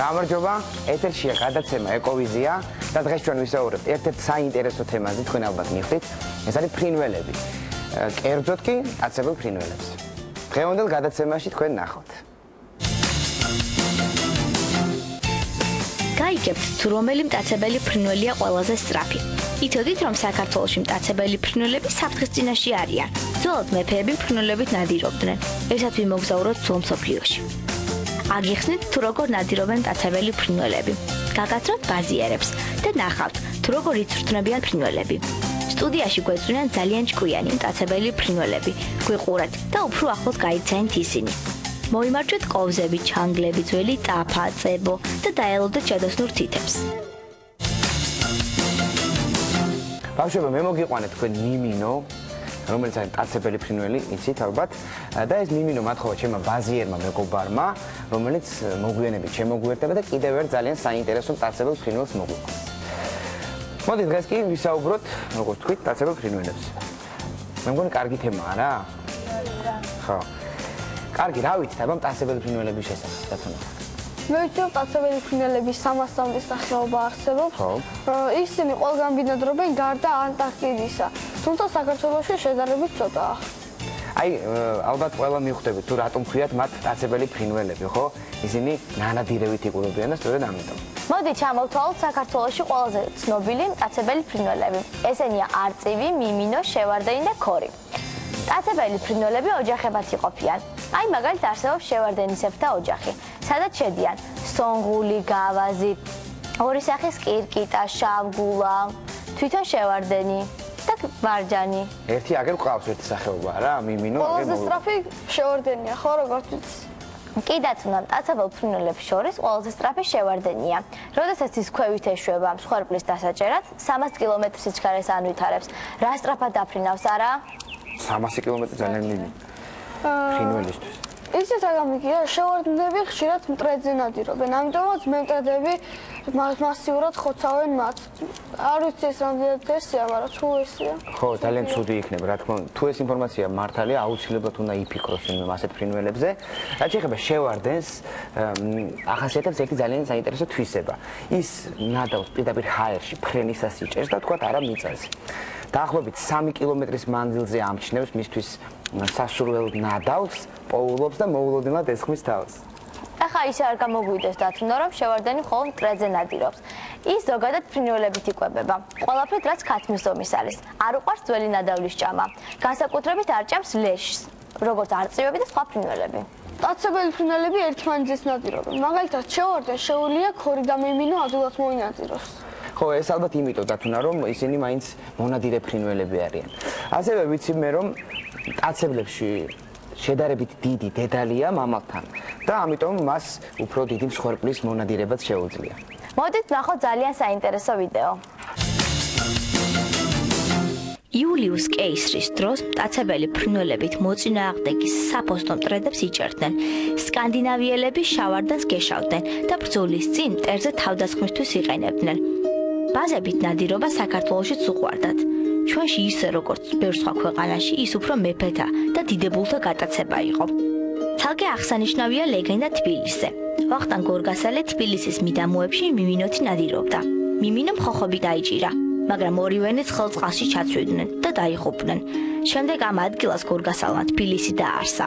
გამარჯობა, ეთერშია გადაცემა ეკოვიზია და დღეს ჩვენ ვისაუბრებთ ერთ-ერთ საინტერესო თემაზე, თქვენ ალბათ მიხვდით, ეს არის ფრინველები. კერძოდ კი მტაცებელ ფრინველებს. დღევანდელ გადაცემაში თქვენ ნახავთ. გაიგებთ, თუ რომელი მტაცებელი ფრინველია ყველაზე სწრაფი. იცოდით, რომ საქართველოში მტაცებელი ფრინველები საფრთხის წინაშე არიან. ძველად მეფეები ფრინველებით ნადირობდნენ. ერთად ვიმოგზაუროთ ძველ მსოფლიოში. აგიხსნით, თუ როგორ ნადირობენ მტაცებელი ფრინველები. გაგაცნობთ ბაზიერებს და ნახავთ, თუ როგორ იწვრთნებიან ფრინველები. სტუდიაში გვეწვიან ძალიან ჭკვიანი მტაცებელი ფრინველები. გვიყურეთ და უფრო ახლოს გაიცანით ისინი. მოიმარჯვეთ კოვზები, ჩანგლები, ძველი ტაფა, წებო და დაელოდეთ ჯადოსნურ თითებს. ბავშვებო, მე მოგიყვანეთ თქვენ მიმინო, რომელიც არის მტაცებელი ფრინველი, იცით ალბათ, და ეს მიმინო მათხოვა ჩემმა ბაზიერმა მეგობარმა, რომელიც მოგვიანებით შემოგვიერთება და კიდევ ერთ ძალიან საინტერესო მტაცებელ ფრინველს მოგვიყვანს. მოდი დღეს კი ვისაუბროთ, როგორც თქვით, მტაცებელ ფრინველებზე. მე მგონი კარგი თემაა რა? ხო. კარგი, რა ვიცით აბა მტაცებელი ფრინველების შესახებ, დათუნა? მე ვიცი, რომ მტაცებელი ფრინველების 300-მდე სახეობა არსებობს. ისინი ყველგან ბინადრობენ გარდა ანტარქტიდისა, თუმცა საქართველოში შედარებით ცოტაა. აი, ალბათ ყველა მიხვდებით, თუ რატომ ქვიათ მათ მტაცებელი ფრინველები, ხო? ისინი ნანადირევით იყურებიან და სწორედ ამიტომ. მოდით ჩამოვთვალოთ საქართველოში ყველაზე ცნობილი მტაცებელი ფრინველები. ესენია არწივი, მიმინო, შევარდენი და ქორი. მტაცებელი ფრინველები ოჯახებად იყოფიან. აი მაგალითად არსებობს შევარდენისებრთა ოჯახი, სადაც შედიან სონღული, გავაზი, ორი სახის კირკიტა, შავგულა, თვითონ შევარდენი და მარჯანი. ერთი აგერ ყავს ერთი სახეობა რა, მიმინო, ყველაზე სწრაფი შევარდენია, ხო, როგორც ვიცი. კი დათუნა, მტაცებელ ფრინველებს შორის ყველაზე სწრაფი შევარდენია. როდესაც ის ქვევით ეშვება მსხვერპლის დასაჭერად, 300 კილომეტრის სიჩქარეს ანვითარებს. რა სწრაფად დაფრინავს არა? 300 კილომეტრი ძალიან დიდი. ფრინველისთვის. ისეთ გამიგია, შევარდნები ხშირად მტრედზე ნადირობენ, ამიტომაც მემკვიდრეები მასიურად ხოცავენ მათ. არ ვიცი ეს რამდენად ესეა, მაგრამ თუ ესეა. ხო, ძალიან ცუდი იქნება, რა თქმა უნდა. თუ ეს ინფორმაცია მართალია, აუცილებლად უნდა იფიქროს ასეთ ფრინველებზე. რაც შეეხება შევარდენს, ახასიათებს ერთი ძალიან საინტერესო თვისება. ის ნადავს პირდაპირ ჰაერში, ფრენისას იჭერს და თქვათ არა მიწაზე. დაახლოებით 3 კილომეტრის მანძილზე ამჩნევს მისთვის სასურველ ნადავლს, პოულობს და მოულოდნელად ესხმის თავს. ახლა ისე არ გამოგვიდეს დათუნა, რომ შევარდენი მხოლოდ მტრედზე ნადირობს. ის ზოგადად ფრინველებით იკვებება. ყველაფრით, რაც ქათმის ზომის არის. არ უყვარს ძველი ნადავლის ჭამა. განსაკუთრებით არ ჭამს ლეშს, როგორც არწივები და სხვა ფრინველები. მტაცებელი ფრინველები ერთმანეთს ნადირობენ. მაგალითად, შევარდენ შეუძლია ქორი და მიმინო ადვილად მოინადიროს. ხო, ეს ალბათ იმიტომ დათუნა, რომ ისინი მაინც მონადირე ფრინველები არიან. ასევე ვიცი მე, რომ მტაცებლებში შედარებით დიდი დედალია მამალთან და ამიტომ მას უფრო დიდი მსხვერპლის მონადირებაც შეუძლია. მოდით ნახოთ ძალიან საინტერესო ვიდეო. იულიუს კეისრის დროს მტაცებელი ფრინველებით მოწინააღმდეგის საფოსტო მტრედებს იჭერდნენ. სკანდინავიელები შავარდანს გეშავდნენ და ბრძოლის წინ მტერზე თავდასხმისთვის იყენებდნენ. ბაზებით ნადირობა საქართველოშიც უყვარდათ. ჩვენში ისე როგორც ბევრ სხვა ქვეყანაში, ის უფრო მეფეთა და დიდებულთა გატაცება იყო. ცალკე აღსანიშნავია ლეგენდა თბილისზე. ვახტანგ გორგასალე თბილისის მიდამოებში მიმინოთი ნადირობდა. მიმინომ ხოხობი დაიჭირა, მაგრამ ორივენი ცხელ წყალში ჩაცვიდნენ და დაიღუპნენ. შემდეგ ამ ადგილას გორგასალმა თბილისი დააარსა.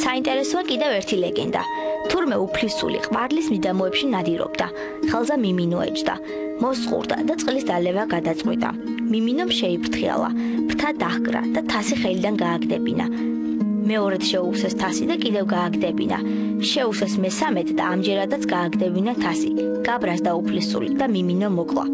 საინტერესოა კიდევ ერთი ლეგენდა. თურმე უფლისწული ყვარლის მიდამოებში ნადირობდა. ხელზე მიმინო ეჯდა. მოსწყურდა და წყლის დალევა გადაწყვიტა. მიმინომ შეიფრთხიალა, ფრთა დაჰკრა და თასი ხელიდან გააგდებინა. მეორედ შეუვსეს თასი და კიდევ გააგდებინა. შეუვსეს მესამედ და ამჯერადაც გააგდებინა თასი. გაბრას და უფლისწული და მიმინო მოკლა.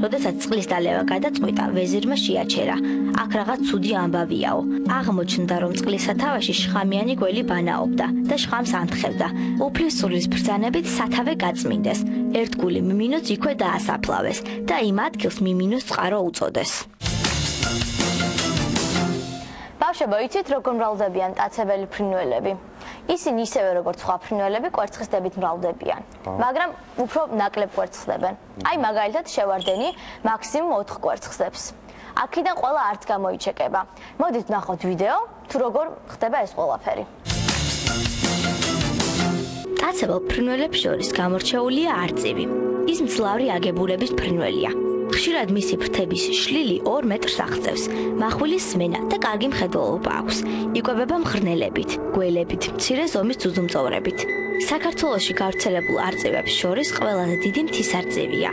როდესაც წყლის დალევა გადაწყვიტა, ვეზირმა შეაჩერა. აქ რაღაც ცუდი ამბავიაო. აღმოჩნდა, რომ წყლის სათავეში შხამიანი გველი ბანაობდა და შხამს ანთხევდა. უფლისწულის ბრძანებით სათავე გაწმინდეს. ერთგული მიმინოც იქვე დაასაფლავეს და იმ ადგილს მიმინოს წყარო უწოდეს. ბავშვებო, იცით როგორ მრავლდებიან მტაცებელი ფრინველები? ისინი ისევე როგორც სხვა ფრინველები კვერცხისდებით მრავლდებიან, მაგრამ უფრო ნაკლებ კვერცხდებენ. აი მაგალითად შევარდენი მაქსიმუმ 4 კვერცხს. აქედან ყველა არც გამოიჩეკება. მოდით ნახოთ ვიდეო, თუ როგორ ხდება ეს ყველაფერი. მტაცებელ ფრინველებს შორის გამორჩეულია არწივი. ის მძლავრი აგებულების ფრინველია. ხშირად მისი ფრთების შლილი 2 მეტრს აღწევს. მახვილის სმენა და კარგი მხედველობა აქვს. იკვებება მღრღნელებით, გველებით, მცირე ზომის ძუძუმწოვრებით. საქართველოში გავრცელებულ არწივებს შორის ყველაზე დიდი მთის არწივია.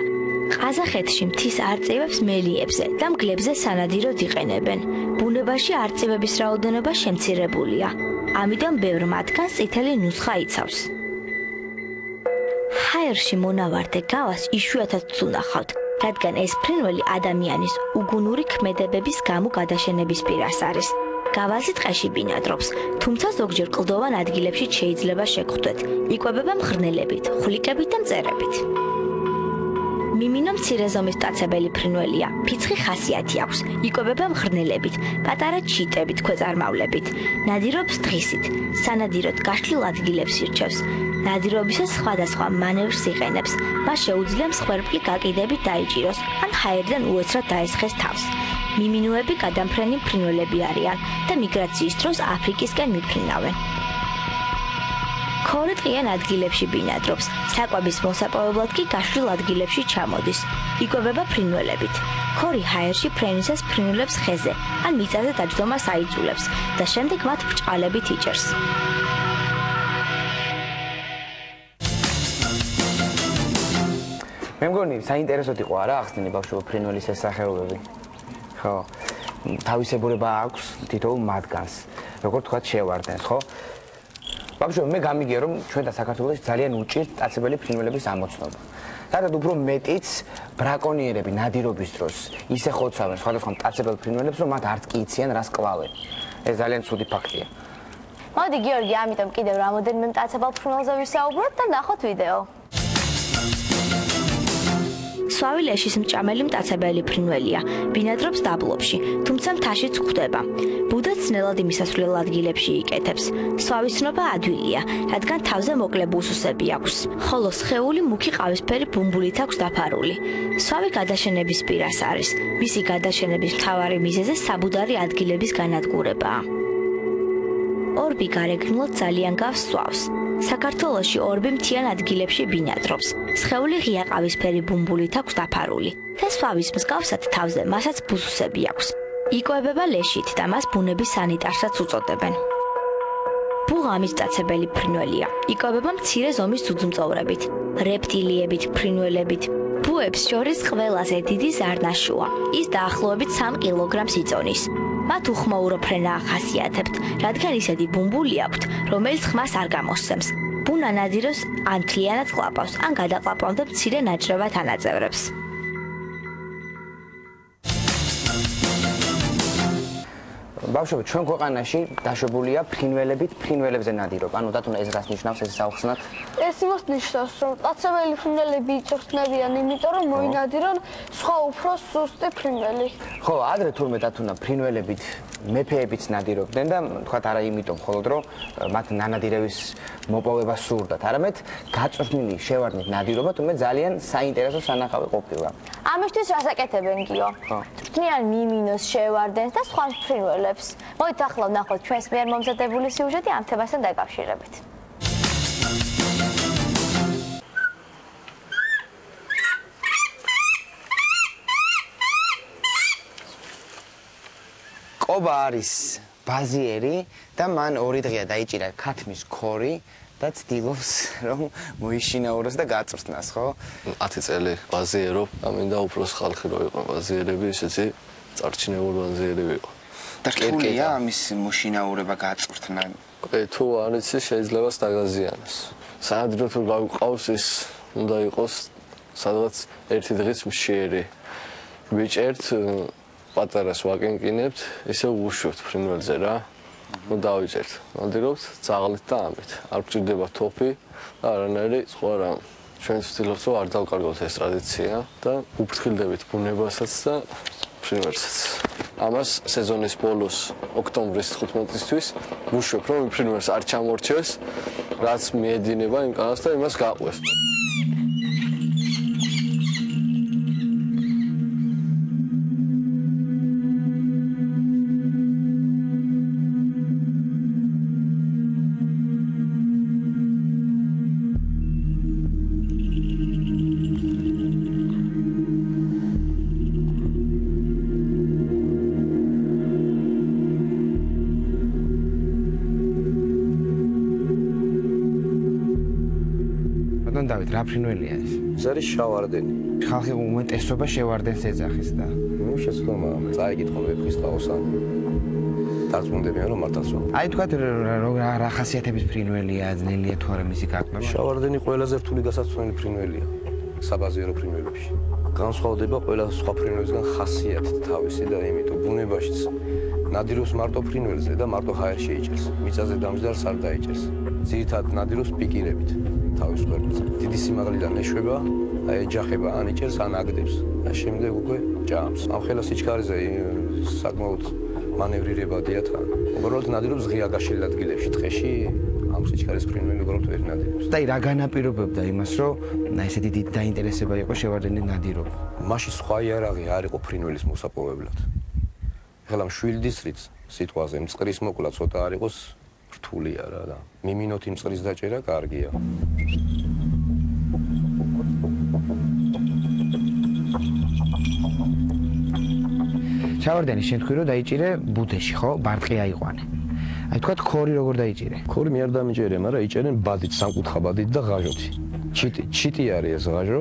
ყაზახეთში მთის არწივებს მელიებზე და მგლებზე სანადიროდ იყენებენ. ბუნებაში არწივების რაოდენობა შემცირებულია. ამიტომ ბევრ მათგანს წითელი ნუსხა იცავს. ჰაერში მონავარდე გავას იშვიათად ვუნახავთ, რადგან ეს ფრინველი ადამიანის უგუნური ქმედებების გამო გადაშენების პირას არის. გავაზი ტყეში ბინადრობს, თუმცა ზოგჯერ კლდოვან ადგილებში შეიძლება შეგხვდეთ. იკვებება მღრღნელებით, ხვლიკებით და მწერებით. მიმინო მცირე ზომის მტაცებელი ფრინველია, ფიცხი ხასიათი აქვს, იკვებება მღრღნელებით, პატარა ჩიტებით, ქვეწარმავლებით, ნადირობს დღისით, სანადიროდ გაშლილ ადგილებს ირჩევს. ნადირობისას სხვადასხვა მანევრს იყენებს, მას შეუძლია მსხვერპლი გაკიდებით დაიჭიროს, ან ჰაერიდან უეცრად დაესხეს თავს. მიმინოები გადამფრენი ფრინველები არიან და მიგრაციის დროს აფრიკისკენ მიფრინავენ. ქორი ტყიან ადგილებში ბინადრობს, საკვების მოსაპოვებლად კი გაშლილ ადგილებში ჩამოდის. იკვებება ფრინველებით. ქორი ჰაერში ფრენისას ფრინველებს ხეზე ან მიწაზე დაჯდომას აიძულებს და შემდეგ მათ ბრჭყალებით იჭერს. მე მგონი საინტერესოდ იყო არა ახსნილი ბავშვობა ფრინველის ეს სახეობები. ხო, თავისებურება აქვს თითოეულ მათგანს, როგორც თქვა შევარდენს, ხო? ბავშვები, მე გამიგია რომ ჩვენთან საქართველოში ძალიან უჭირთ მტაცებელი ფრინველების ამოცნობა. სადაც უფრო მეტიც ბრაკონიერები ნადირობის დროს ისე ხოცავენ სხვადასხვა მტაცებელ ფრინველებს, რომ მათ არც კი იციან რას კლავენ. ეს ძალიან ცუდი ფაქტია. მოდი გიორგი, ამიტომ კიდევ რამოდენიმე მტაცებელ ფრინველზე ვისაუბროთ და ნახოთ ვიდეო. სვავილეშის მჭამელი მტაცებელი ფრინველია, ბინადრობს დაბლობში, თუმცა მთაშიც გვხვდება. ბუდას ძნელად იმისასვლელ ადგილებში იკეთებს. სვავისნობა ადვილია, რადგან თავზე მოკლე ბუსუსები აქვს, ხოლო სხეული მუქი ყავისფერი ბუმბულით აქვს დაფარული. სვავი გადაშენების პირას არის. მისი გადაშენების მთავარი მიზეზი საბუდარი ადგილების განადგურებაა. ორბი გარეგნულად ძალიან გავს სვავს. საქართველოში ორბი მთიან ადგილებში ბინადრობს. სხეული ღია ყავისფერი ბუმბულით აქვს დაფარული. თესვავის მსგავსად თავზე მასაც ბუსუსები აქვს. იკვებება ლეშით და მას ბუნების სანიტარსაც უწოდებენ. ბუღამის მტაცებელი ფრინველია. იკვებება მცირე ზომის ძუძუმწოვრებით, რეპტილიებით, ფრინველებით. ბუებს შორის ყველაზე დიდი ზარნაშუა. ის დაახლოებით 3 კილოგრამს იწონის. მათ უხმაურო ფრენა ახასიათებთ, რადგან ისეთი ბუმბული აქვთ, რომელიც ხმას არ გამოსცემს. ბუნა ნადირობს ან მთლიანად ყლაპავს, ან გადაყლაპავდა მცირე ნაჭრევად ანაწევრებს. ბავშვები, ჩვენ ქვეყანაში დაშვებულია ფრინველებით ფრინველებზე ნადირობა. ანუ დათუნა ეს რას ნიშნავს ეს საუხსნად? ეს იმას ნიშნავს, რომ მტაცებელი ფრინველები იწვრთნებიან, იმიტომ რომ მოინადირონ სხვა უფრო სუსტი ფრინველი. ხო, ადრე თურმე დათუნა ფრინველებით მეფეებიც ნადირობდნენ და თქვათ არა იმიტომ მხოლოდ რომ მათ ნანადირების მოპოვება სურდათ, არამედ გაწვრთნილი შევარდნით ნადირობა თუმცა ძალიან საინტერესო სანახავი ყოფილა. ამისთვის რას აკეთებენ გიო? წვრთნიან მიმინოს, შევარდენს და სხვა ფრინველებს. მოდით ახლა ვნახოთ ჩვენს მიერ მომზადებული სიუჟეტი ამ თემასთან დაკავშირებით. ყობა არის ბაზიერი და მან 2 დღეა დაიჭირა ქათმის ქორი და ცდილობს რომ მოიშინაუროს და გაწვრთნას, ხო? 10 წელი ბაზიერობ, ამინდა უფროს ხალხი რო იყო ბაზიერები, ისეთი წარჩინებული ბაზიერები იყო. და რთულია ამის მოშინაურება გაწვრთნა. თუ არ იცი შეიძლება დაგაზიანოს. საადრო თუ გავყავს ის უნდა იყოს სადღაც 1 დღის მშიერი. ვიჭერთ პატარას ვაკენკინებთ, ისე ვუშვებთ ფრინველზე რა. ნუ დავიჭერთ. ნადირობთ ძაღლით და ამით. არ გვჭირდება თოფი და არანაირი სხვა რამ. ჩვენ ვცდილობთ რომ არ დავკარგოთ ეს ტრადიცია და უფრთხილდებით ბუნებასაც და ფრინველსაც. ამას სეზონის ბოლოს, ოქტომბრის 15-ისთვის ვუშვებ რომ ფრინველს არ ჩამორჩევს, რაც მიედინება იმ კანას და იმას გაყვეს. დავით, რა ფრინველია ეს? ეს არის შავარდენი. ხალხი უმეტესობა შევარდენს ეძახის და ნუ შეცდომა წაიკითხო ვეფხის ტყავს ან დაწუნდებიან რომ მართალს ვარ. აი თქვათ რა ხასიათების ფრინველია, ძნელია თუ არა მისი გაყრმა? შავარდენი ყველაზე რთული გასაცდელი ფრინველია საბაზირო ფრინველებში. განსხვავდება ყველა სხვა ფრინველისგან ხასიათით თავისი და იმიტომ ბუნებაშიც ნადირობს მარტო ფრინველზე და მარტო ჰაერში იჭერს. მიწაზე დამჯდარს არ დაიჭერს. ძირითადად ნადირობს პიკირებით თავის ყველზე. დიდი სიმაღლიდან ეშვება, ეჯახება, ან იჭერს, ან აგდებს. და შემდეგ უკვე ჭამს. ამ ხელა სიჩქარეზე საკმაოდ მანევრირებადია თან. უბრალოდ ნადირობს ღია გაშლილ ადგილებში, ტყეში ამ სიჩქარეს ფრინველი უბრალოდ ვერ ნადირობს. და რა განაპირობებდა იმას, რომ ესეთი დიდი დაინტერესება იყო შევარდენის ნადირობა? მაშინ სხვა იარაღი არ იყო ფრინველის მოსაპოვებლად. ეხლა მშვილდის რიც სიტყვაზე მწყრის მოკვლა ცოტა არ იყოს რთულია რა და მიმინოთი მწყრის დაჭერა კარგია. შავარდენი შენ თქვი რომ დაიჭირე ბუდეში, ხო? ბარტყი აიყვანე. აი თქვათ ქორი როგორ დაიჭირე? ქორი მე არ დამიჭერე, მაგრამ იჭერენ ბადით, სამკუთხა ბადით და ღაჟოთი. ჩიტი არის ეს ღაჟო.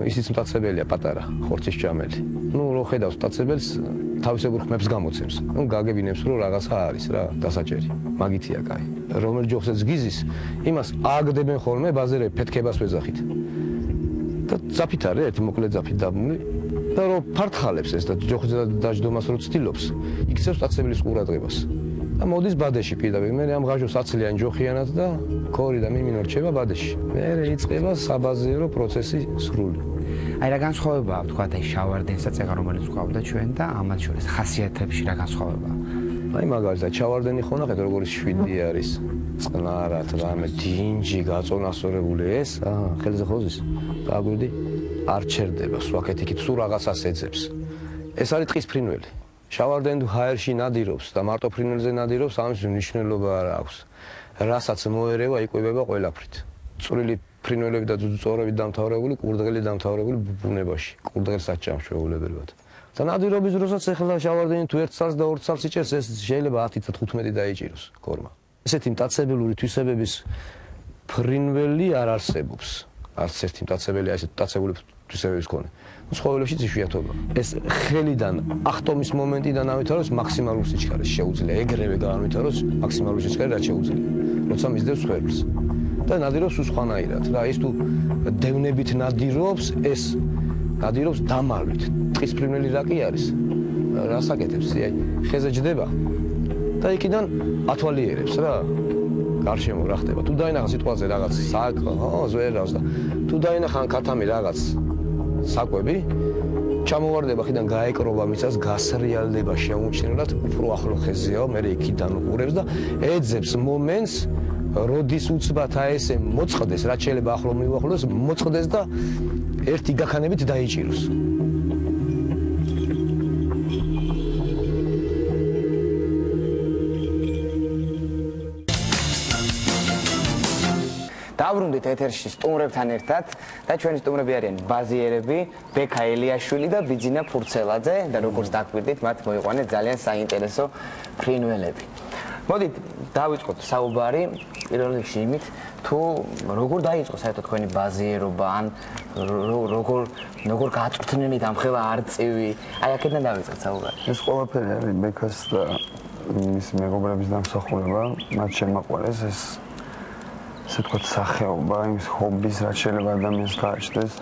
ისიც მტაცებელია პატარა, ხორცის ჭამელი. ნუ რო ხედავს მტაცებელს თავისებურ ხმებს გამოცემს. ნუ გაგებინებს რომ რაღაცა არის რა, დასაჭერი. მაგითია კაი. რომელ ჯოხსაც გიზის, იმას ააგდებენ ხოლმე ბაზერები ფეთქებას ვეძახით. და ძაფით არის ერთი მოკლე ძაფით დაბმული. და რო ფართხალებს ეს და ჯოხზე დაждდომას რო ცდილობს, იქცევს მტაცებლის ყურადღებას. და მოდის ბადეში პირდაპირ. მე ამ ღაჟოს აცლიან ჯოხიანად და ქორი და მიმინო რჩება ბადეში. მე იწყება საბაზირო პროცესი სრული. აი რა განსხვავებაა თქვათ აი შავარდენსა წეღა რომელიც გვყავდა ჩვენ და ამათ შორის ხასიათებში რა განსხვავებაა? აი მაგალითად შავარდენი ხო ნახეთ როგორი შვიდი არის. წყნარად რამე დინჯი გაწონასწორებული ეს, ხელზე ხოზის. გაგვიდი არ ჩერდება, სვაქეთიკით სულ რაღაცას ეძებს. ეს არის ტყის ფრინველი. შავარდენი თუ ჰაერში ნადირობს და მარტო ფრინველზე ნადირობს, ამის მნიშვნელობა არ აქვს. რასაც მოერევა, იკვებება ყველაფრით. წვრილი ფრინველები და ძუძუწოვრები დამთავრებული, კურდღელი დამთავრებული ბუნებაში. კურდღელს აჭამს შეუულებელად. და ნადირობის დროსაც ეხლა შავარდენი თუ 1 წელს და 2 წელს იჭერს, ეს შეიძლება 10 და 15 დაიჭიროს ქორმა. ესეთი მტაცებელური თვისებების ფრინველი არ არსებობს. არც ერთი მტაცებელი აი ესეთი მტაცებული თვისებების მქონე. ცხოველებშიც იშვიათობა. ეს ხელიდან ახტომის მომენტიდან ავითაროს მაქსიმალურ სიჩქარეს შეუძლია. ეგრევე გაანვითაროს მაქსიმალურ სიჩქარე რაც შეუძლია. როცა მისდევს ხერხს. და ნადირობს უცხანაირად. რა ის თუ დევნებით ნადირობს, ეს ნადირობს დამალვით. ტყის ფრინველი რა კი არის? რას აკეთებს? აი ხეზე ჯდება და იქიდან ათვალიერებს რა. გარშემო რა ხდება? თუ დაინახა სიტყვაზე რაღაც ზვერავს და თუ დაინახა ქათამი რაღაც საკვები ჩამოვარდება ხიდან გაეკრობა მიწას გასრიალდება შეუმჩნევლად უფრო ახლო ხეზეაო მე იქიდან უყურებს და ეძებს მომენტს როდის უცბად აესე მოწყდეს რაც შეიძლება ახლო მივახლოს მოწყდეს და ერთი გაქანებით დაიჭიროს დავრუნდით ეთერში სტუმრებთან ერთად და ჩვენი სტუმრები არიან ბაზიერები, ბექა ელიაშვილი და ბიძინა ფურცელაძე და როგორც დაგვირდით, მათ მოიყვანეს ძალიან საინტერესო ფრინველები. მოდით დავიწყოთ საუბარი პირველ რიგში იმით, თუ როგორ დაიწყო საერთოდ თქვენი ბაზიერობა, ან როგორ გაწვრთნილით ამ ხელა არწივი, აი აქედან დავიწყოთ საუბარი. ეს ყველაფერი არის ბექას და მის მეგობრების დამსახურება, მათ შემაყვარეს ეს ესე ვთქვათ სახეობა, იმის ჰობის, რაც შეიძლება ადამიანს გააჩნდეს.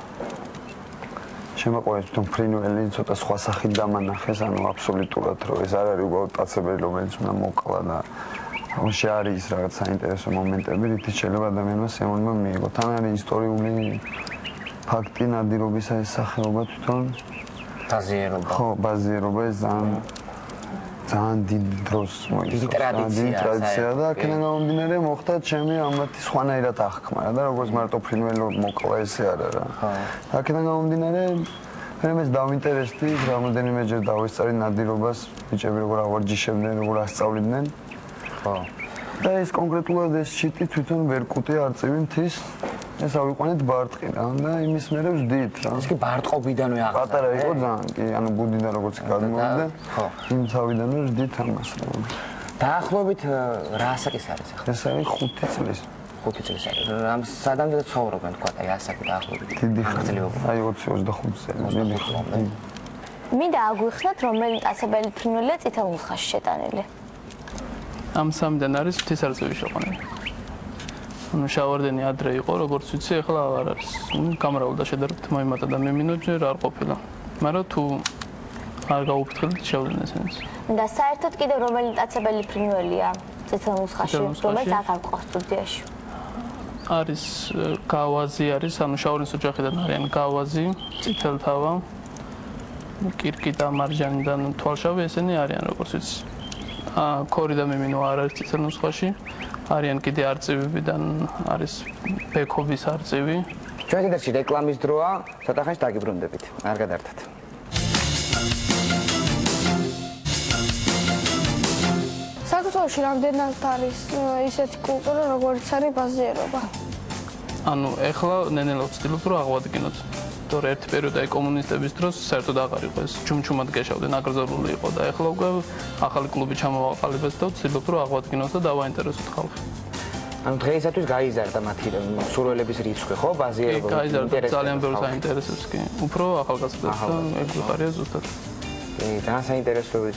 შემაყვარეს თვითონ ფრინველი, ცოტა სხვა სახით დამანახეს, ანუ აბსოლუტურად რომ ეს არ არის უბრალოდ მტაცებელი, რომელიც უნდა მოკლა და ამაში არის რაღაც საინტერესო მომენტები, რითიც შეიძლება ადამიანმა სიამოვნება მიიღო. თან არის ისტორიული ფაქტი ნადირობისა ეს სახეობა თვითონ ბაზიერობა. ხო, ბაზიერობა ეს ძალიან დიდ დროს მოიწოდა. დიდი ტრადიცია და აქედან გამომდინარე მოხდა ჩემი ამათი სხვანაირად აღქმა და როგორც მარტო ფრინველი მოკლა ესე არა რა. აქედან გამომდინარე მე დავინტერესდი, რამოდენიმეჯერ დავესწარი ნადირობას, ბიჭები როგორ ავარჯიშებდნენ, როგორ ასწავლიდნენ. ხო. და ეს კონკრეტულად ეს შიტი თვითონ ვერკუტი არწივი მთის ეს ავიყვანეთ ბარტყიდან და იმის მერე ვძდით რა. ეს კი ბარტყობიდანვე აღწა. პატარა იყო ძალიან, კი, ანუ ბუდიდან როგორც გადმოვიდა. ხო. იმ თავიდანვე ვძდით ამას. დაახლოებით რა ასაკის არის ახლა? ეს არის 5 წლის. 5 წელს არის. რამ სადამდე ცხოვრობენ თქვა აი ასაკი დაახლოებით. დიდი ხანი. აი 20-25 წელი. მინდა აგვიხსნათ რომელი მტაცებელი ფრინველია წითელ ნუსხაში შეტანილი. ამ სამიდან არის ღვთისარწმენის შეყვანა. ანუ შავარდენი ადრე იყო, როგორც ვიცი, ახლა აღარ არის. გამრავალ და შედარებით მოიმატა და მიმინო ჯერ არ ყოფილა. მაგრამ თუ არ გაუფრთხილდით შევდნენ ესენს. და საერთოდ კიდევ რომელი მტაცებელი ფრინველია წითელ ნუსხაში, რომელიც აქ არ გვყავს სტუდიაში? არის გავაზი არის, ანუ შავარდენის ოჯახიდან არიან გავაზი, წითელთავა, კირკიტა, მარჯანი და თვალშავი ესენი არიან, როგორც ვიცი. ქორი და მიმინო არ არის წითელ ნუსხაში. არიან კიდე არწივებიდან არის ბექობის არწივი. ჩვენ კიდევ რეკლამის დროა, ცოტა ხანში დაგიბრუნდებით. არ გადაერთათ. საქართველოში რამდენად არის ისეთი კულტურა, როგორც არის ბაზიერობა? ანუ ეხლა ნენელა ვცდილობ რომ აღვადგინოთ. თორე ერთი პერიოდი აი კომუნისტების დროს საერთოდ აღარ იყო ეს ჩუმჩუმად გეშავდნენ, აკრძალული იყო და ეხლა უკვე ახალი კლუბი ჩამოვაყალიბეთ და ვცდილობ რომ აღვადგინოთ და დავაინტერესოთ ხალხი. ანუ დღეისათვის გაიზარდა მათი სურვილების რიცხვი, ხო? ბაზიერობა. გაიზარდა ძალიან ბევრს აინტერესებს კი. უფრო ახალგაზრდებს და ეგ ვიყარია ზუსტად. და საინტერესოა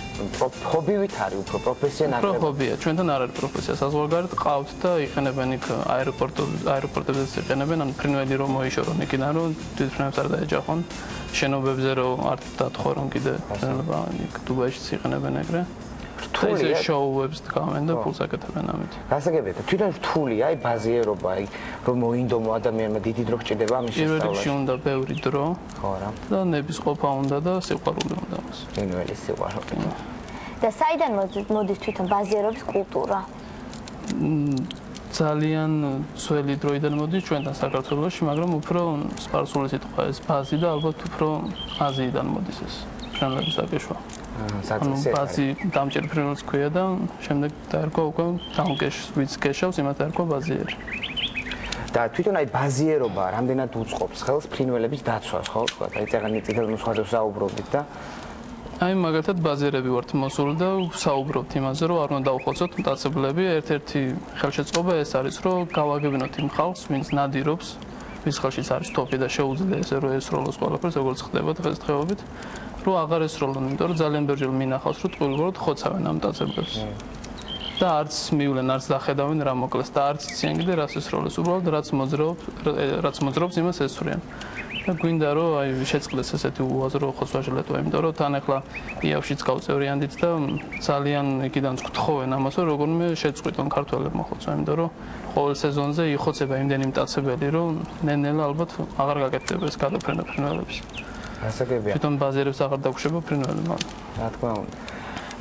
ჰობივით არის უფრო პროფესია ნაკლებად. უფრო ჰობია, ჩვენთან არ არის პროფესია, საზღვარგარეთ ყავთ და იყენებენ იქ აეროპორტებზე იყენებენ, ანუ ფრინველი რომ მოიშორონ იქიდან რომ თვითმფრინავს არ დაეჯახონ, შენობებზე რომ არ დათხოვონ კიდე შეიძლება იქ დუბაიშიც იყენებენ ეგრე. რთულია შოუებს დგამენ და ფულს აკეთებენ ამით. გასაგებია, თვითონ რთულია აი ბაზიერობა, აი რომ მოინდომო ადამიანმა დიდი დრო გჭირდება ამის შესწავლაში. პირველში უნდა ბევრი დრო. ხო რა. და ნებისყოფა უნდა და სიყვარული უნდა მას. ფრინველის სიყვარული. და საიდან მოდის თვითონ ბაზიერობის კულტურა? ძალიან ძველი დროიდან მოდის ჩვენთან საქართველოში, მაგრამ უფრო სპარსული სიტყვა ეს ბაზი და ალბათ უფრო აზიიდან მოდის ეს ფრინველების დაგეშვა. ანუ ბაზი დამჭერ ფრინველს ქვია და შემდეგ დაერქვა უკვე დამკეშ ვიც გეშავს იმათ ერქვა ბაზიერი. და თვითონ აი ბაზიერობა რამდენად უწყობს ხელს ფრინველების დაცვას, ხო თქვა? აი წეგანი წითელ ნუსხაზე ვსაუბრობთ და აი მაგალითად ბაზიერები ვართ მოსული და ვსაუბრობთ იმაზე, რომ არ უნდა დავხოცოთ მტაცებლები. ერთ-ერთი ხელშეწყობა ეს არის, რომ გავაგებინოთ იმ ხალხს, ვინც ნადირობს, ვის ხელშიც არის თოფი და შეუძლია ესე რომ ესროლოს ყველაფერს, როგორც ხდება დღესდღეობით. რომ აღარ ესროლონ, იმიტომ რომ ძალიან ბევრჯერ მინახავს, რომ ტყუილად ხოცავენ ამ მტაცებლებს. და არც მივლენ, არც დახედავენ რა მოკლეს და არც იციან კიდე რას ესროლეს, უბრალოდ რაც მოძრაობს იმას ესვრიან. და გვინდა რომ აი შეწყდეს ესეთი უაზრო ხოცვა-ჟლეტვა, იმიტომ რომ თან ახლა იავშიც გავწევრიანდით და ძალიან იქიდან გთხოვენ ამას, რომ როგორმე შეწყვიტონ ქართველებმა ხოცვა, იმიტომ რომ ყოველ სეზონზე იხოცება იმდენი მტაცებელი, რომ ნენელა ალბათ აღარ გაკეთდება ეს გადაფრენა ფრინველების. გასაგებია. თვითონ ბაზიერებს აღარ დაგუშვება ფრინველებმა. რა თქმა უნდა.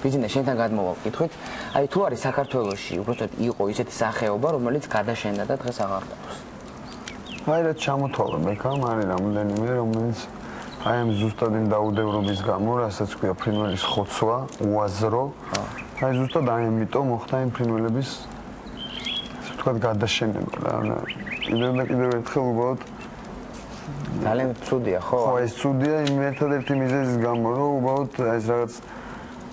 ბიძინა შენთან გადმოვაკითხოთ. აი თუ არის საქართველოში უბრალოდ იყო ისეთი სახეობა, რომელიც გადაშენდა და დღეს აღარ გვაქვს. აი რა ჩამოთვალა ბექამ არის რამოდენიმე რომელიც აი ამ ზუსტად იმ დაუდევრობის გამო, რასაც ქვია ფრინველის ხოცვა, უაზრო. აი ზუსტად აი ამიტომ მოხდა იმ ფრინველების ასე ვთქვათ გადაშენება რა. კიდევ ერთხელ უბრალოდ ძალიან ცუდია, ხო? ხო, ეს ცუდია იმ ერთადერთი მიზეზის გამო, რომ უბრალოდ ეს რაღაც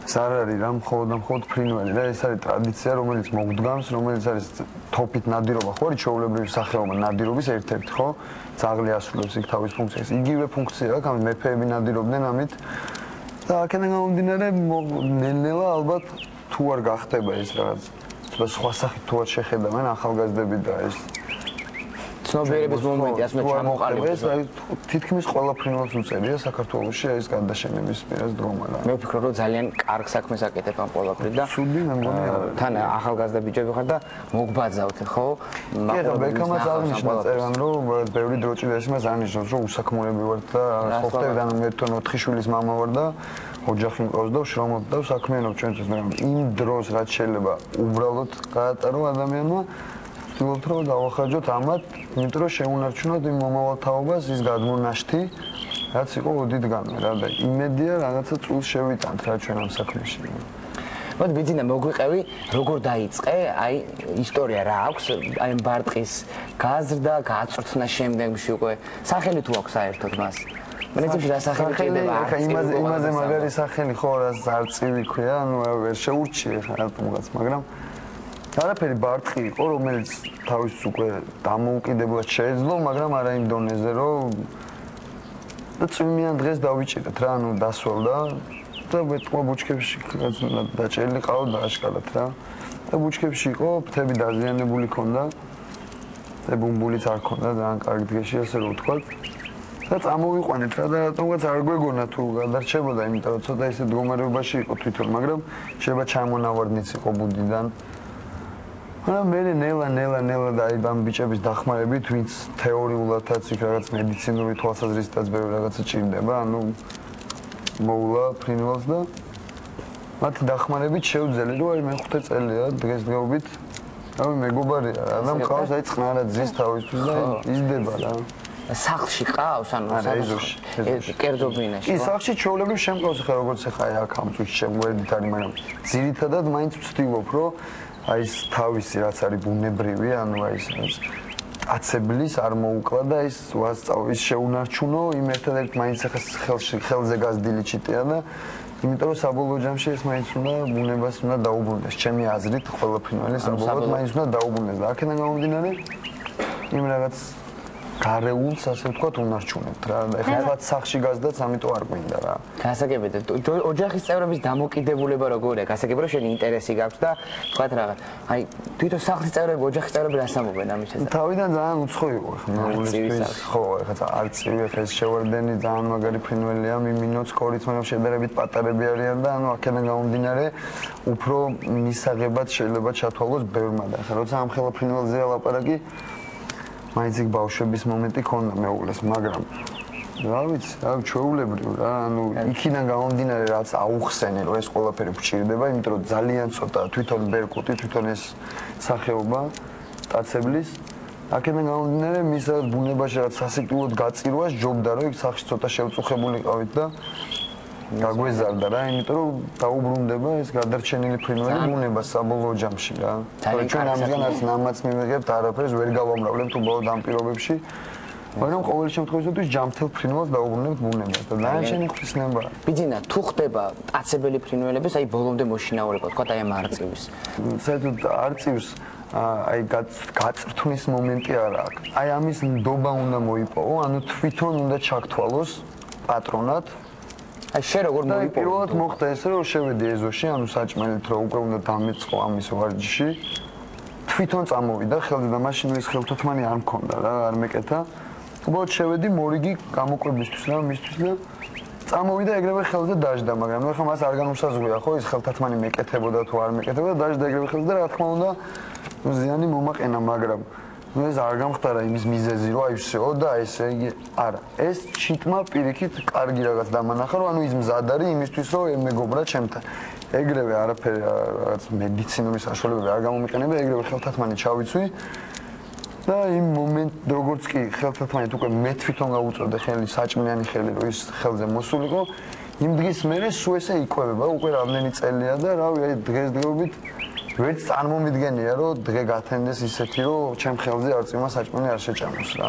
ეს არ არის რა მხოლოდ ფრინველი და ეს არის ტრადიცია, რომელიც მოგდგამს, რომელიც არის თოფით ნადირობა, ხო, ჩვეულებრივი სახეობა ნადირობის ერთ-ერთი, ხო? ძაღლი ასრულებს იქ თავის ფუნქციას. იგივე ფუნქცია აქვს, ამით მეფეები ნადირობდნენ ამით. და აქედან გამომდინარე, ნელ-ნელა ალბათ თუ არ გახდება ეს რაღაც სხვა სახით თუ არ შეხედავენ ახალგაზრდები და ეს ცნობიერების მომენტი ასე ჩამოყალიბდეს. აი თითქმის ყველა ფრინველს უწევია საქართველოში ეს გადაშენების პირას დრომა რა. მე ვფიქრობ რომ ძალიან კარგ საქმეს აკეთებ ამ ყველაფერი და ცუდი მე მგონი თან ახალგაზრდა ბიჭები ხარ და მოგბაძავთ ხო? მაგრამ ბექამაც აღნიშნა წერან რომ ბევრი დრო ჭირდება მას აღნიშნავს რომ უსაქმურები ვარ და ხოხტები და მე თვითონ 4 შვილის მამა ვარ და ოჯახი მყავს და შრომობ და საქმიანობ ჩვენთვის მაგრამ იმ დროს რაც შეიძლება უბრალოდ გაატარო ადამიანმა ვთქვით რომ დავახარჯოთ ამათ, იმიტომ რომ შეუნარჩუნოთ იმ მომავალთაობას, ის გადმონაშთი, რაც იყო ოდითგანვე რა და იმედია რაღაცა წულს შევიტანთ რა ჩვენ ამ საქმეში. მოდი ბიძინა მოგვიყევი, როგორ დაიწყე, აი ისტორია რა აქვს, აი ამ ბარტყის გაზრდა, გაწვრთნა შემდეგში უკვე სახელი თუ აქვს საერთოდ მას? მენეჯერს რა სახელი ჭირდება? ხა იმაზე მაგარი სახელი ხო რა ზარწივი ქვია, ანუ ვერ შეურჩიე ხა რატომღაც, მაგრამ არაფერი ბარტყი იყო, რომელიც თავის უკვე დამოუკიდებლად შეეძლო, მაგრამ არა იმ დონეზე, რომ და წვიმიან დღეს დავიჭირეთ რა, ანუ დასვelda და მეტყვა ბუჩქებში დაჭერილი ყავდა აშკარად რა. და ბუჩქებში იყო, ფრთები დაზიანებული ქონდა. და ბუმბულიც არ ქონდა, ძალიან კარგი დღეში ასე რომ ვთქვათ. და წამოვიყვანეთ რა და რატომღაც არ გვეგონა თუ გადარჩებოდა, იმიტომ რომ ცოტა ისე მდგომარეობაში იყო თვითონ, მაგრამ შეიძლება ჩამონავარდნიც იყო ბუდიდან. მაგრამ მე ნელა და აი ამ ბიჭების დახმარებით, ვინც თეორიულადაც იქ რაღაც მედიცინური თვალსაზრისითაც ბევრი რაღაცა ჭირდება, ანუ მოვლა ფრინველს და მათი დახმარებით შევძელი, რომ აი მე-5 წელია დღესდღეობით რავი მეგობარია რა და მყავს აი წყნარად ზის თავისთვის და იზრდება რა. სახლში ყავს ანუ კერძობინაში. ის სახლში ჩვეულებრივ შემყავს ხა როგორც ხა აი აქ ამ წუთში შემგვერდით არის, მაგრამ ძირითადად მაინც ვცდილობ, რომ აი ეს თავისი რაც არის ბუნებრივი, ანუ აი ეს აცებლის არ მოუკლა და ის ვასწავლის შეუნარჩუნო, იმ ერთადერთ მაინც ხა ხელზე გაზრდილი ჩიტია და იმიტომ რომ საბოლოო ჯამში ეს მაინც უნდა ბუნებას უნდა დაუბრუნდეს. ჩემი აზრით ყველა ფრინველი საბოლოოდ მაინც უნდა დაუბრუნდეს და აქედან გამომდინარე იმ რაღაც გარეულს ასე ვთქვათ უნარჩუნებთ რა. ეხლა სახლში გაზდაც ამიტომ არ გვინდა რა. გასაგებია ოჯახის წევრების დამოკიდებულება როგორია? გასაგებია რომ შენ ინტერესი გაქვს და ვთქვათ რაღაც აი თვითონ სახლის წევრები, ოჯახის წევრები რას ამბობენ ამის შესახებ? თავიდან ძალიან უცხო იყო ეხლა მეუღლისთვის. ხო, ეხლა არწივი ეხლა შევარდენი ძალიან მაგარი ფრინველია, მიმინოც კორიც, მაგრამ შედარებით პატარები არიან და ანუ აქედან გამომდინარე უფრო მისაღებად შეიძლება ჩათვალოს ბევრმა და ეხლა როცა ამ ხელა ფრინველზეა ლაპარაკი მაინც იქ ბავშვების მომენტი ქონდა მეუღლეს, მაგრამ რა ვიცი, რა ჩვეულებრივ რა, ანუ იქიდან გამომდინარე რაც აუხსენე, რომ ეს ყველაფერი გვჭირდება, იმიტომ რომ ძალიან ცოტა თვითონ ბერკუტი, თვითონ ეს სახეობა ტაცებლის, აქედან გამომდინარე მის ბუნებაში რაც სასიკვდილოდ გაწირვა სჯობდა, რომ იქ სახლში ცოტა შევწუხებულიყავით და გაგვეზარდა რა, იმიტომ რომ დაუბრუნდება ეს გადარჩენილი ფრინველი ბუნებას საბოლოო ჯამში რა. ჩვენ ამჟამად არც ნამაც მივიღებთ, არაფერს ვერ გავამრავლებთ უბრალოდ ამ პირობებში. მაგრამ ყოველ შემთხვევაში ჯამთელ ფრინველს დაუბრუნებთ ბუნებას და დანარჩენი ხსნება. ბიძინა, თუ ხდება ტაცებელი ფრინველების, აი ბოლომდე მოშინაურება, თქვა აი ამ არწივის. საერთოდ არწივს აი გაწრთნის მომენტი არ აქვს. აი ამის ნდობა უნდა მოიპოვო, ანუ თვითონ უნდა ჩაგთვალოს პატრონად. აი შენ როგორ მოიპოვე? პირველად მოხდა ეს რომ შევედი ეზოში, ანუ საჭმელით რომ უკვე უნდა დამეწყო ამის ვარჯიში. თვითონ წამოვიდა ხელზე და მაშინ ეს ხელთათმანი არ მქონდა რა, არ მეკეთა. უბრალოდ შევედი მორიგი გამოკვებისთვის რა, მისთვის და წამოვიდა ეგრევე ხელზე დაждდა, მაგრამ ახლა მას არ განუსაზღვრია ხო ის ხელთათმანი მეკეთებოდა თუ არ მეკეთებოდა, დაждდა ეგრევე ხელზე და რა თქმა უნდა ზიანი მომაყენა, მაგრამ ну ეს არ გამختარა იმის მიზეზი რომ აი всё და ესე იგი არა ეს ჩიტმა პირიქით კარგი რაღაც დამანახა რომ ანუ ის მზად არის იმისთვის რომ მეგობრა ჩემთან ეგრევე არაფერი რაღაც მედიცინური საშუალებები არ გამომიყენება ეგრევე ხელთათმანი ჩავიცვი და იმ მომენტ როგორც კი ხელთათმანით უკვე მე თვითონ გავუწოდე ხელი საჭმლიანი ხელი რომ ის ხელზე მოსულიყო იმ დღის მერე სულ ესე იკვებება უკვე რამდენი წელია და რავი აი დღესდღეობით ვერც წარმომიდგენია რომ დღე გათენდეს ისეთი რომ ჩემ ხელზე არწიმა საჭმელი არ შეჭამოს რა.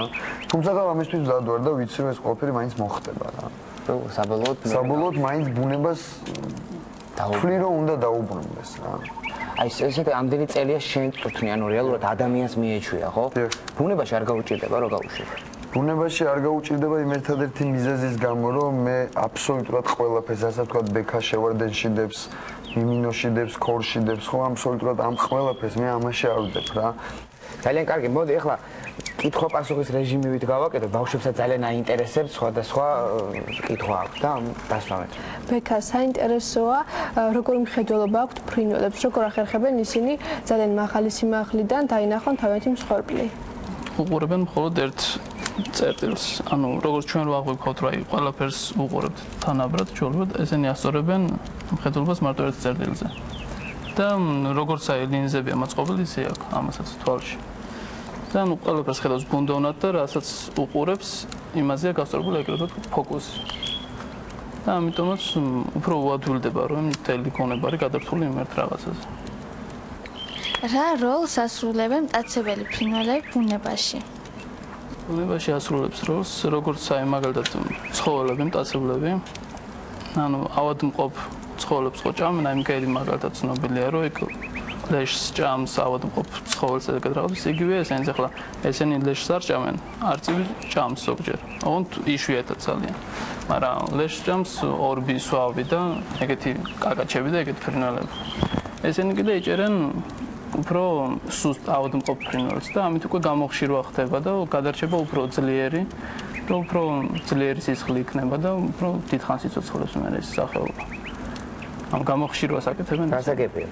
თუმცა ამისთვის მზად ვარ და ვიცი რომ ეს ყველაფერი მაინც მოხდება რა. საბოლოოდ მაინც ბუნებას თვლი რომ უნდა დაუბრუნდეს რა. აი ესეთი ამდენი წელია შენ წუთნი, ანუ რეალურად ადამიანს მიეჩვია, ხო? ბუნებაში არ გაუჭირდება რომ გაუშვება. ბუნებაში არ გაუჭირდება იმ ერთადერთი მიზეზის გამო რომ მე აბსოლუტურად ყველაფერს ასე ვთქვათ ბექა შევარდენში დებს მიმინოში დებს, ქორში დებს, ხო აბსოლუტურად ამ ყველაფერს მე ამაში არ ვდებ რა. ძალიან კარგი, მოდი ახლა კითხვა-პასუხის რეჟიმივით გავაკეთებ, ბავშვებსაც ძალიან აინტერესებს სხვადასხვა კითხვა აქვს და დასვამეთ. ბექა, საინტერესოა, როგორი მხედველობა აქვთ ფრინველებს, როგორ ახერხებენ ისინი ძალიან მაღალი სიმაღლიდან დაინახონ თავიანთი მსხვერპლი. უყურებენ მხოლოდ ერთ წერტილს, ანუ როგორც ჩვენ რო აღვიქვათ, რომ აი ყველაფერს უყურებთ თანაბრად, ჩვეულებრივ ესენი ასწორებენ მხედველობას მარტო ერთ წერტილზე. და როგორც აი ლინზებია მოწყობილი, ისე აქვს ამასაც თვალში. და ანუ ყველაფერს ხედავს ბუნდოვნად და რასაც უყურებს, იმაზეა გასწორებული ეგრევე ფოკუსი. და ამიტომაც უფრო უადვილდება, რომ მთელი ქონება გადართული იმ ერთ რაღაცაზე. რა როლს ასრულებენ მტაცებელი ფრინველები ბუნებაში? ბუნებაში ასრულებს როლს, როგორც აი მაგალითად ცხოველები, მტაცებლები. ანუ ავადმყოფ ცხოველებს ხო ჭამენ, აი მგელი მაგალითად ცნობილია, რომ იქ ლეშს ჭამს ავადმყოფ ცხოველს და ეგეთ რაღაცას იგივე ესენიც ახლა ესენი ლეშს არ ჭამენ არწივი ჭამს ზოგჯერ ოღონდ იშვიათად ძალიან მაგრამ ლეშს ჭამს ორბი სვავი და ეგეთი კაკაჩები და ეგეთი ფრინველები ესენი კიდე იჭერენ უფრო სუსტ ავადმყოფ ფრინველს და ამით უკვე გამოხშირვა ხდება და გადარჩება უფრო ძლიერი და უფრო ძლიერი სისხლი იქნება და უფრო დიდხანს იცოცხლებს მე ეს სახეობა ამ გამოხშირვას აკეთებენ გასაგებია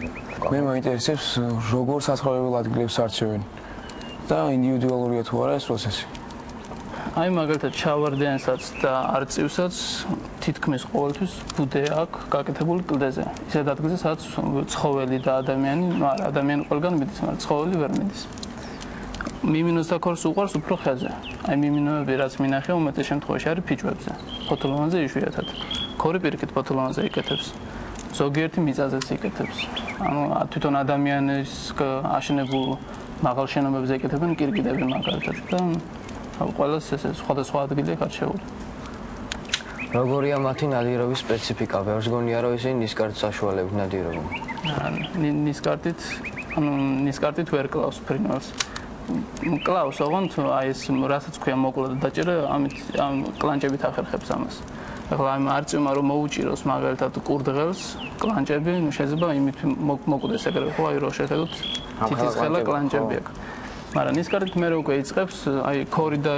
მე მაინტერესებს როგორ საცხოვრებელ ადგილებს არჩევენ და ინდივიდუალურია თუ არა ეს პროცესი აი მაგალითად ჩავარდიანსაც და არწივსაც თითქმის ყოველთვის ბუდე აქვს გაკეთებული კლდეზე ისეთ ადგილზე სადაც ცხოველი და ადამიანი არა ადამიანი ყველგან მიდის მაგრამ ცხოველი ვერ მიდის მიმინოს და ქორს უყვარს უფრო ხეზე აი მიმინოები რაც მინახე უმეტეს შემთხვევაში არის ფიჭვებზე ფოთოლოვანზე იშვიათად ქორი პირიქით ფოთოლოვანზე იკეთებს ზოგიერთი მიწაზეც იკეთებს ანუ თვითონ ადამიანის აშენებულ მაღალ შენობებზე იკეთებენ კირკიდები მაგალითად და ყველას ეს სხვადასხვა ადგილი გარჩეული როგორია მათი ნადირობის სპეციფიკა ბევრს გონია რომ ისინი ნისკარტს საშუალებით ნადირობენ ნისკარტით ვერ კლავს ფრინველს კლავს ოღონდ აი ეს რასაც ქვია მოკლა და დაჭერა ამით ამ კლანჭებით ახერხებს ამას ახლა ამ არწივმა რომ მოუჭიროს მაგალითად კურდღელს კლანჭები შეიძლება იმით მოკვდეს ეგრე ხო აი რო შეხედოთ თითის ხელა კლანჭები აქვს მაგრამ ნისკარტით მე უკვე იწყებს აი ქორი და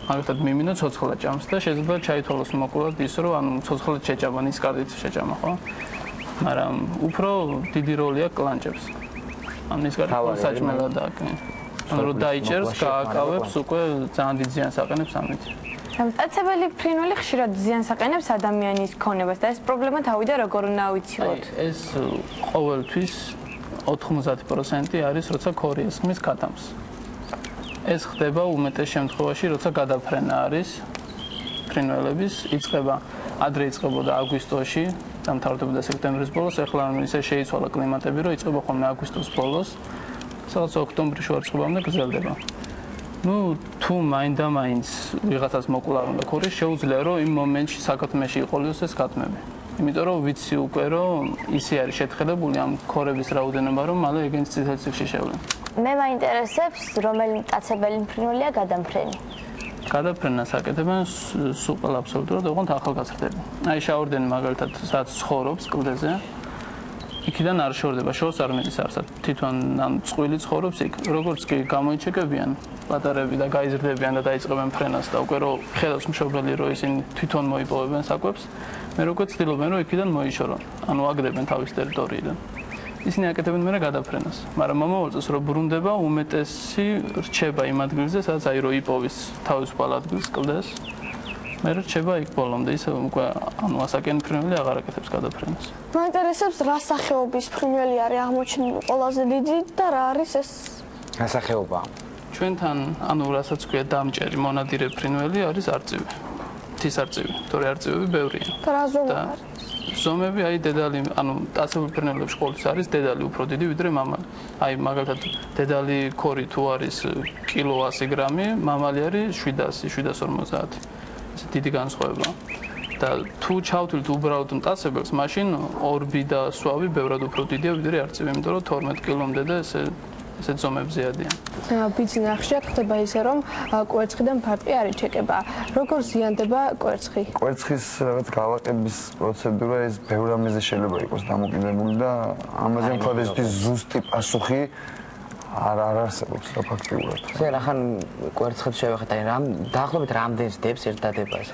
მაგალითად მიმინო ცოცხლად ჭამს და შეიძლება ჩაითვალოს მოკლედ ის რომ ანუ ცოცხლად შეჭამა ნისკარტით შეჭამა ხო მაგრამ უფრო დიდი როლი აქვს კლანჭებს ამ ნისკარტით საჭმელად აქვს ანუ რომ დაიჭერს გააკავებს უკვე ძალიან დიდ ზიანს აყენებს ამით მტაცებელი ფრინველი ხშირად ზიანს აყენებს ადამიანის ქონებას და ეს პრობლემა თავიდან როგორ უნდა ავიცილოთ ეს ყოველთვის 90% არის როცა ქორი ესხმის გადამს ეს ხდება უმეტეს შემთხვევაში როცა გადაფრენა არის ფრინველების იწყება ადრე იწყებოდა აგვისტოში და მთავრდებოდა სექტემბრის ბოლოს ახლა ისე შეიცვალა კლიმატები რომ იწყება ხოლმე აგვისტოს ბოლოს სადაც ოქტომბრის შუარწყებამდე გრძელდება ну თუ მაინდა-მაინც ვიღაცას მოკლა უნდა ქორი შეუძლია რომ იმ მომენტში საკუთმეში იყოლიოს ეს კატმები იმიტომ რომ ვიცი უკვე რომ ისე არის შეთხელებული ამ ქორების რაოდენობა რომ მალე ეგენს წითელ ციხეში შევლენ მე მაინტერესებს რომელი მტაცებელი ფრინველია გადამფრენი გადაფრენას აკეთებენ სულ ყველა აბსოლუტურად ოღონდ ახალგაზრდები აი შავარდენი მაგალითად სადაც ცხოვრობს კლდეზე იქიდან არ შორდება შორს არ მიდის არსად თვითონ ამ წყვილი ცხოვრობს იქ როგორც კი გამოიჩეკებიან პატარები და გაიზრდებიან და დაიწყებენ ფრენას და უკვე რომ ხედავს მშობელი რომ ისინი თვითონ მოიპოვებენ საკვებს მე როგორ ცდილობენ რომ იქიდან მოიშორონ ანუ აგდებენ თავის ტერიტორიიდან ისინი აკეთებენ მერე გადაფრენას მაგრამ მომავალ წელს რო ბრუნდება უმეტესი რჩება იმ ადგილზე სადაც აი რო იპოვის თავისუფალ ადგილს კლდეს მე რჩება იქ ბოლომდე ისე უკვე ანუ ასაკენ ფრინველი აღარ აკეთებს გადაფრენას მაინტერესებს რა სახეობის ფრინველი არის აღმოჩენილი ყველაზე დიდი და რა არის ეს სახეობა ჩვენთან ანუ რასაც ქვია დამჭერი მონადირე ფრინველი არის არწივი თის არწივი თორე არწივები ბევრია და რა ზომა ზომები აი დედალი ანუ მტაცებელ ფრინველებში ყოველთვის არის დედალი უფრო დიდი ვიდრე მამალი აი მაგალითად დედალი ქორი თუ არის კილო 100 გრამი მამალი არის 700-750 ეს დიდი განსხვავება და თუ ჩავთვლით უბრალოდ მტაცებელს მაშინ ორბი და სვავი ბევრად უფრო დიდია ვიდრე არწივი იმიტომ რომ 12 კილომდე და ესე ზომებზე ადიან. ბიძნახშად ხდება ისე რომ კვერცხიდან ფარტი არ იჩეკება. როგორ ზიანდება კვერცხი? კვერცხის რაღაც გავაკების პროცედურა ეს ბევრ რამეზე შეიძლება იყოს დამოკიდებული და ამაზე მხოლოდ ზუსტი პასუხი არ არსებობს ფაქტიურად. ზე რახან კვერცხებს შევეხეთ, აი რამ დაახლოებით რამდენს დებს ერთ დადებას?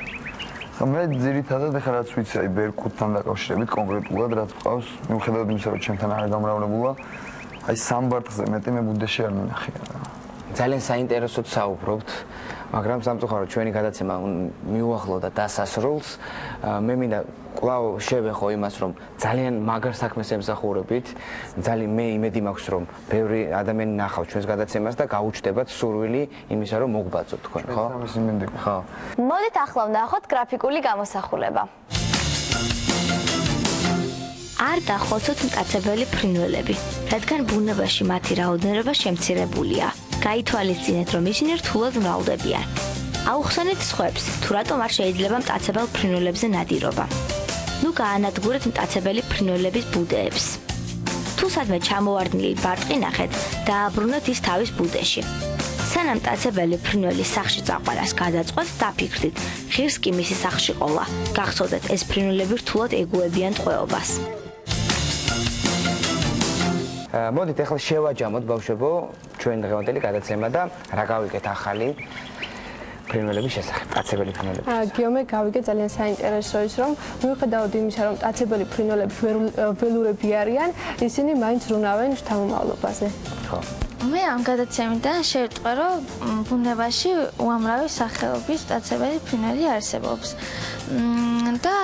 მე ძირითადად ახლა რაც ვიცი, აი ბერკუტთან დაკავშირებით კონკრეტულად რაც ყავს, მიუხედავად იმისა, რომ ჩემთან არ გამრავლებულა, აი სამბარტზე მეტი მე ბუდეში არ მინახია რა. ძალიან საინტერესოდ საუბრობთ, მაგრამ სამწუხაროდ ჩვენი გადაცემა მიუახლოვდა დასასრულს. მე მინდა კვლავ შევეხო იმას, რომ ძალიან მაგარ საქმეს ემსახურებით. ძალიან მე იმედი მაქვს, რომ ბევრი ადამიანი ნახავს ჩვენს გადაცემას და გაუჩნდებათ სურვილი იმისა, რომ მოგბაძოთ თქვენ, ხო? ხო. მოდით ახლა ვნახოთ გრაფიკული გამოსახულება. არ დახოცოთ მტაცებელი ფრინველები, რადგან ბუნებაში მათი რაოდენობა შემცირებულია. გაითვალისწინეთ, რომ ისინი რთულად მრავლდებიან. აუხსენეთ სხვებს, თუ რატომ არ შეიძლება მტაცებელ ფრინველებზე ნადირობა. ნუ გაანადგურეთ მტაცებელი ფრინველების ბუდეებს. თუ სადმე ჩამოვარდნილი ბარტყი ნახეთ, დააბრუნოთ ის თავის ბუდეში. სანამ მტაცებელი ფრინველი სახლში წაყვანას გადაწყვეტ, დაფიქრდით, ღირს კი მისი სახლში ყოლა. გახსოვდეთ, ეს ფრინველები რთულად ეგუებიან ტყვეობას. მოდით ახლა შევაჯამოთ ბავშვებო ჩვენ დღევანდელი გადაცემა და რა გავიგეთ ახალი ფრინველების შესახებ, მტაცებელი ფრინველების. გიომე გავიგე ძალიან საინტერესო ის რომ მიუხედავად იმისა რომ მტაცებელი ფრინველები ველურები არიან, ისინი მაინც ბრუნავენ შთამომავლობაზე. ხო. მე ამ გადაცემიდან შევიტყვე, რომ ბუნებაში უამრავი სახეობის მტაცებელი ფრინველი არსებობს. და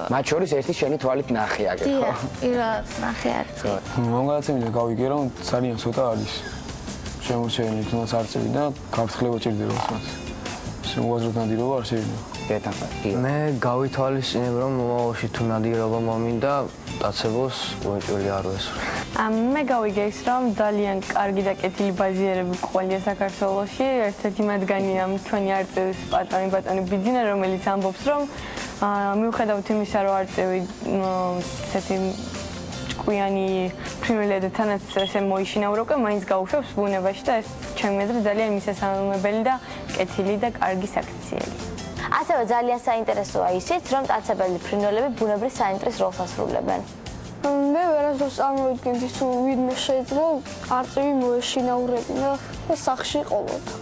მათ შორის ერთი შენი თვალით ნახე აგერ, ხო? პირველად ნახე არცი. ამ გადაცემიდან გავიგე რომ ძალიან ცოტა არის შემორჩენილი თუნდაც არწივი და გაფრთხილება ჭირდება მას. უაზროდ ნადირობა არ შეიძლება. მე გავითვალისწინებ რომ მომავალში თუ ნადირობა მომინდა მტაცებელს უეჭველი არ ვესურვ. მე გავიგე ის რომ ძალიან კარგი და კეთილი ბაზიერები ყოლია საქართველოში. ერთ-ერთი მათგანია ჩვენი არწივის პატონი ბიძინა, რომელიც ამბობს რომ მიუხედავად იმისა რომ არწივი ესეთი ჭკვიანი ფრინველია და თანაც ესე მოიშინა უკვე მაინც გაუშვებს ბუნებაში და ეს ჩემი აზრით ძალიან მისასალმებელი და კეთილი და კარგი საქციელი. ასევე ძალიან საინტერესოა ისიც, რომ მტაცებელი ფრინველები ბუნებრივ საინტერესო როლს ასრულებენ. მე ვერასდროს წარმოვიდგენდი თუ ვინმე შეიძლება არწივი მოეშინაურებინა და სახლში ყოლოდა.